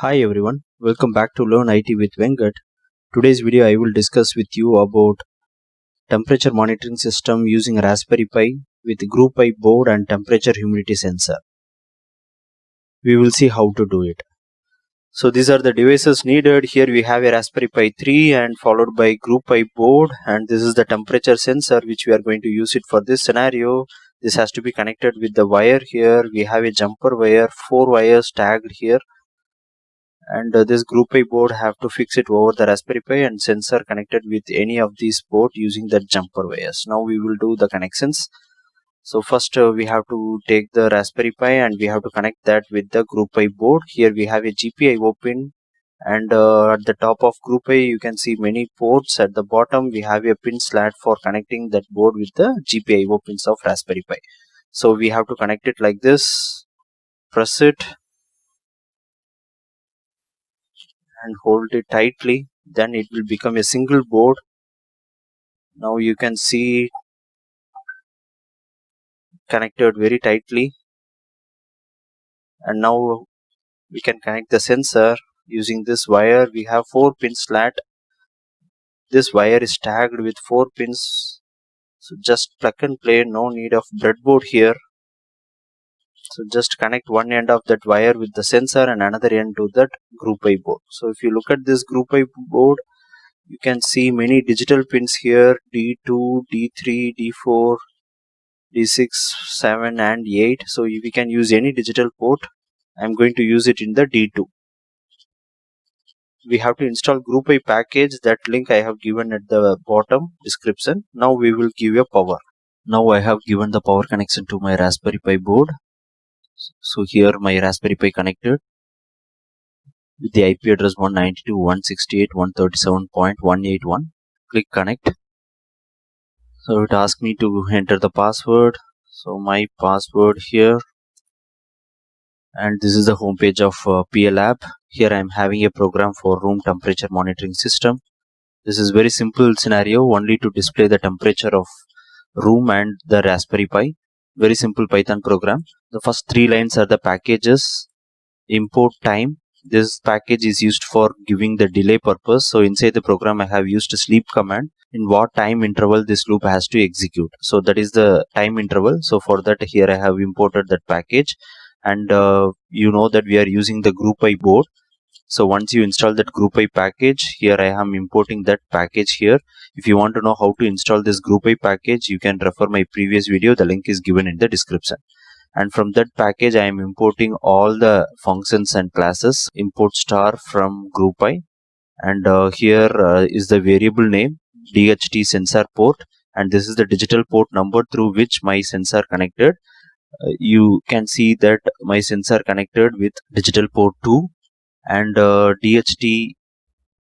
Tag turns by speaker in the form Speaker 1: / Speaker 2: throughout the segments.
Speaker 1: Hi everyone, welcome back to Learn IT with Venkat. Today's video I will discuss with you about temperature monitoring system using Raspberry Pi with Group I board and temperature humidity sensor. We will see how to do it. So these are the devices needed. Here we have a Raspberry Pi 3 and followed by Group I board, and this is the temperature sensor which we are going to use it for this scenario. This has to be connected with the wire here. We have a jumper wire, 4 wires tagged here. And this Group I board have to fix it over the Raspberry Pi and sensor connected with any of these port using the jumper wires. Now we will do the connections. So first we have to take the Raspberry Pi and we have to connect that with the Group I board. Here we have a GPIO pin, and at the top of Group I you can see many ports. At the bottom we have a pin slot for connecting that board with the GPIO pins of Raspberry Pi. So we have to connect it like this, press it and hold it tightly, then it will become a single board. Now you can see connected very tightly, and now we can connect the sensor using this wire. We have 4 pin slot. This wire is tagged with 4 pins, so just plug and play, no need of breadboard here. So just connect one end of that wire with the sensor and another end to that Group I board. So if you look at this Group I board, you can see many digital pins here: D2, D3, D4, D6, 7 and 8. So we can use any digital port. I'm going to use it in the D2. We have to install Group I package. That link I have given at the bottom description. Now we will give a power. Now I have given the power connection to my Raspberry Pi board. So here my Raspberry Pi connected with the IP address 192.168.137.181. Click connect. So it asks me to enter the password. So my password here, and this is the home page of PLAB. Here I am having a program for room temperature monitoring system. This is very simple scenario, only to display the temperature of room and the Raspberry Pi. Very simple Python program. The first 3 lines are the packages. Import time. This package is used for giving the delay purpose. So inside the program I have used a sleep command. In what time interval this loop has to execute. So that is the time interval. So for that here I have imported that package. And you know that we are using the Group I board. So once you install that Group I package, here I am importing that package here. If you want to know how to install this Group I package, you can refer my previous video. The link is given in the description. And from that package I am importing all the functions and classes. Import star from Group I, and here is the variable name DHT sensor port, and this is the digital port number through which my sensor connected. You can see that my sensor connected with digital port 2, and DHT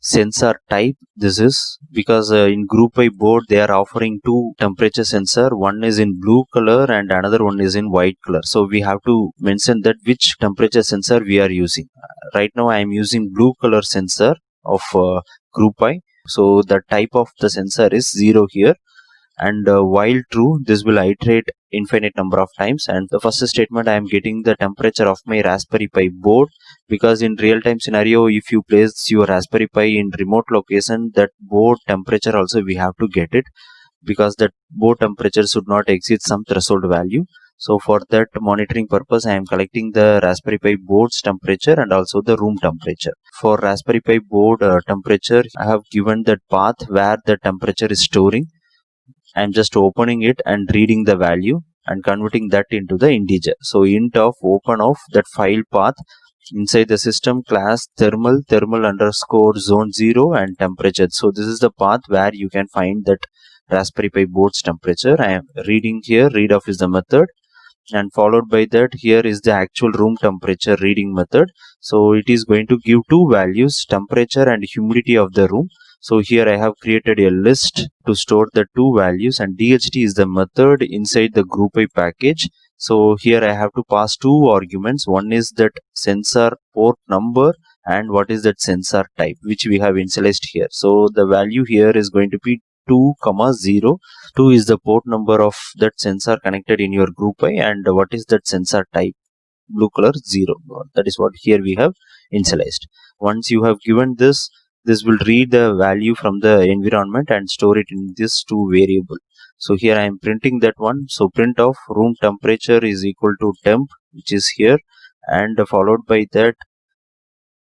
Speaker 1: sensor type. This is because in Group I board they are offering 2 temperature sensor. One is in blue color and another one is in white color. So we have to mention that which temperature sensor we are using. Right now I am using blue color sensor of Group I. So the type of the sensor is 0 here, and while true this will iterate infinite number of times. And the first statement I am getting the temperature of my Raspberry Pi board, because in real time scenario if you place your Raspberry Pi in remote location, that board temperature also we have to get it, because that board temperature should not exceed some threshold value. So for that monitoring purpose I am collecting the Raspberry Pi board's temperature and also the room temperature. For Raspberry Pi board temperature I have given that path where the temperature is storing. I am just opening it and reading the value and converting that into the integer. So int of open of that file path inside the system class thermal underscore zone 0 and temperature. So this is the path where you can find that Raspberry Pi board's temperature. I am reading here. Read of is the method, and followed by that here is the actual room temperature reading method. So it is going to give 2 values, temperature and humidity of the room. So here I have created a list to store the 2 values, and DHT is the method inside the Group I package. So here I have to pass 2 arguments. One is that sensor port number and what is that sensor type, which we have initialized here. So the value here is going to be 2, 0. 2 is the port number of that sensor connected in your Group I, and what is that sensor type. blue color 0. That is what here we have initialized. Once you have given this, this will read the value from the environment and store it in this two variable. So here I am printing that one. So print of room temperature is equal to temp, which is here, and followed by that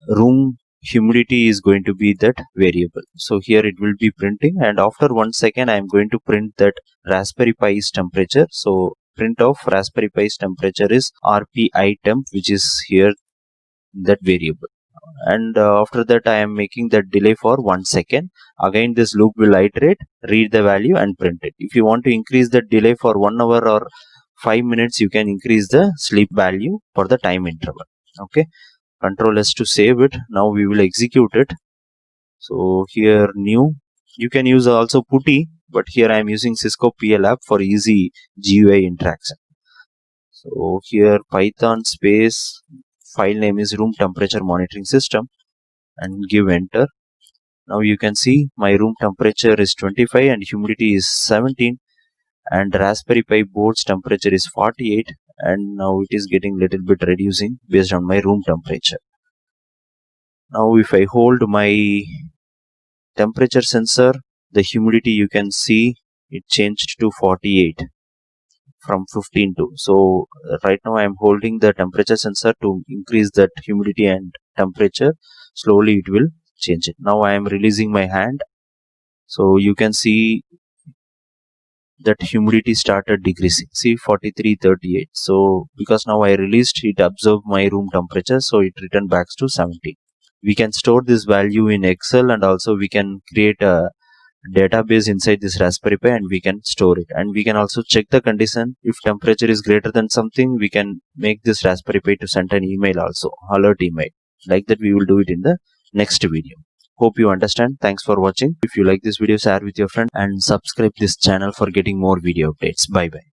Speaker 1: room humidity is going to be that variable. So here it will be printing, and after 1 second I am going to print that Raspberry Pi's temperature. So print of Raspberry Pi's temperature is RPI temp, which is here that variable. And after that I am making that delay for 1 second. Again this loop will iterate, read the value and print it. If you want to increase the delay for 1 hour or 5 minutes, you can increase the sleep value for the time interval. Okay, Control S to save it. Now we will execute it. So here new, you can use also PuTTY, but here I am using Cisco PL app for easy GUI interaction. So here Python space, file name is room temperature monitoring system, and give enter. Now you can see my room temperature is 25 and humidity is 17, and Raspberry Pi board's temperature is 48, and now it is getting little bit reducing based on my room temperature. Now if I hold my temperature sensor, the humidity you can see it changed to 48 from 15 to. So right now I am holding the temperature sensor to increase that humidity and temperature. Slowly it will change it. Now I am releasing my hand, so you can see that humidity started decreasing. See 43, 38. So because now I released, it observed my room temperature, so it returned back to 70. We can store this value in Excel, and also we can create a database inside this Raspberry Pi and we can store it. And we can also check the condition. If temperature is greater than something, we can make this Raspberry Pi to send an email also, alert email. Like that we will do it in the next video. Hope you understand. Thanks for watching. If you like this video, share with your friend and subscribe this channel for getting more video updates. Bye bye.